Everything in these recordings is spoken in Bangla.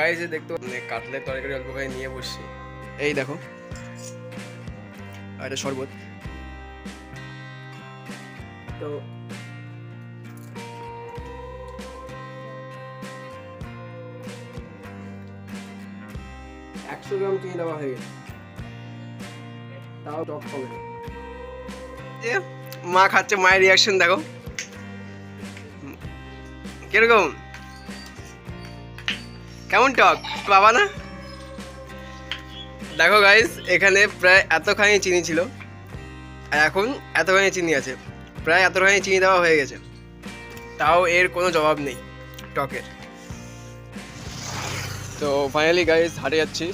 গাইস দেখতে কাটলের তরকারি অল্প করে নিয়ে বসছি। এই দেখো আর এটা শরবত। তো 100 গ্রাম চিনি দেওয়া হয়ে গেছে, তাও টক হবে না। মা খাচ্ছে, মায়ের রিয়াকশন দেখো কিরকম, কেমন টক বাবা না? দেখো গাইস এখানে প্রায় এতখানি চিনি ছিল আর এখন এতখানি চিনি আছে, প্রায় এতখানি চিনি দেওয়া হয়ে গেছে, তাও এর কোনো জবাব নেই টকের। তো ফাইনালি গাইস হাঁটে যাচ্ছি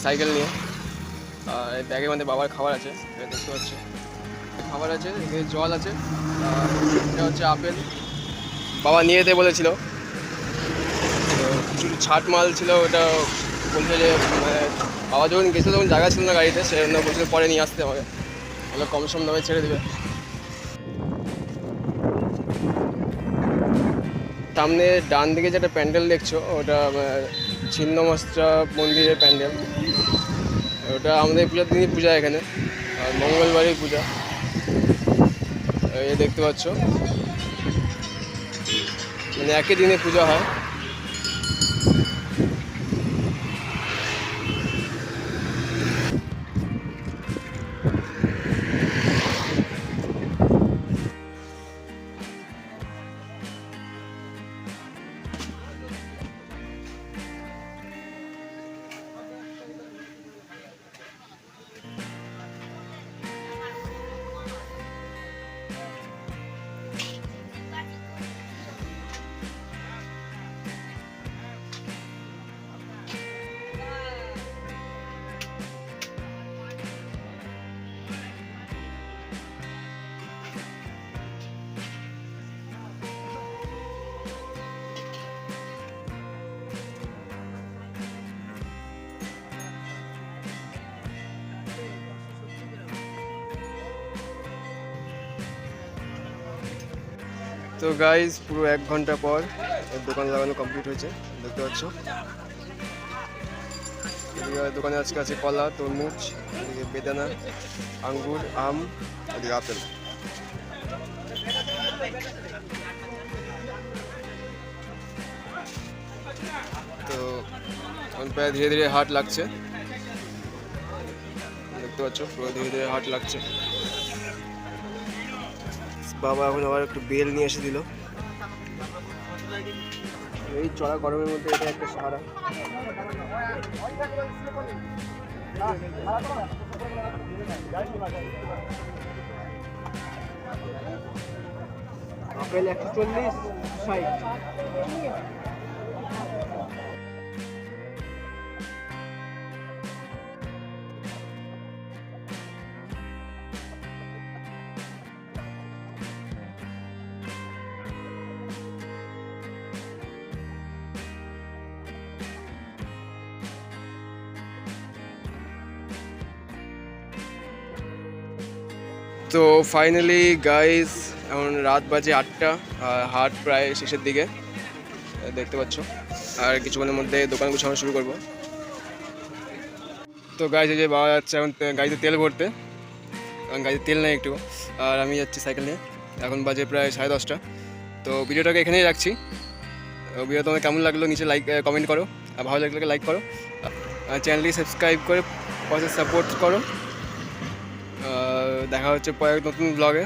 সাইকেল নিয়ে, আর ব্যাগের মধ্যে বাবার খাবার আছে, দেখতে পাচ্ছি খাবার আছে, এখানে জল আছে, এটা হচ্ছে আপেল, বাবা নিয়ে যেতে বলেছিল। তো কিছু ছাট মাল ছিল, ওটা বলছে যে বাবা যখন গেছিলো তখন জায়গা ছিল না গাড়িতে, সেজন্য বলছিল পরে নিয়ে আসতে আমাকে, ওগুলো কম সম দামে ছেড়ে দেবে। সামনে ডান দিকে যেটা প্যান্ডেল দেখছো ওটা ছিন্নমস্তা মন্দিরের প্যান্ডেল, ওটা আমাদের পূজার দিনই পূজা এখানে, আর মঙ্গলবারই পূজা। এই দেখতে পাচ্ছ মানে একই দিনে পূজা হয়। তো গাইজ পুরো 1 ঘন্টা পর দোকান লাগানো কমপ্লিট হয়েছে, দেখতে পাচ্ছ। দোকানে আজকে আছে কলা, তরমুজ, এদিকে বেদানা, আঙ্গুর, আম, এদিকে আপেল। তো এখন প্রায় ধীরে ধীরে হাট লাগছে, দেখতে পাচ্ছ পুরো ধীরে ধীরে হাট লাগছে। বাবা এখন আবার একটু বেল নিয়ে এসে দিল, এই চড়া গরমের মধ্যে এটা একটা সাহারা। আপেল 140, 60। তো ফাইনালি গাইস এখন রাত বাজে 8টা, আর হাট প্রায় শেষের দিকে দেখতে পাচ্ছ, আর কিছুক্ষণের মধ্যে দোকান গুছানো শুরু করব। তো গাইস এই যে বাবা যাচ্ছে এখন গাড়িতে তেল ভরতে, কারণ গাড়িতে তেল নেই একটু, আর আমি যাচ্ছি সাইকেল নিয়ে। এখন বাজে প্রায় 10:30। তো ভিডিওটাকে এখানেই রাখছি। ভিডিও তোমার কেমন লাগলো নিচে কমেন্ট করো, আর ভালো লাগলে লাইক করো, আর চ্যানেলটি সাবস্ক্রাইব করে পাশে সাপোর্ট করো। দেখা হচ্ছে পরে নতুন ব্লগে।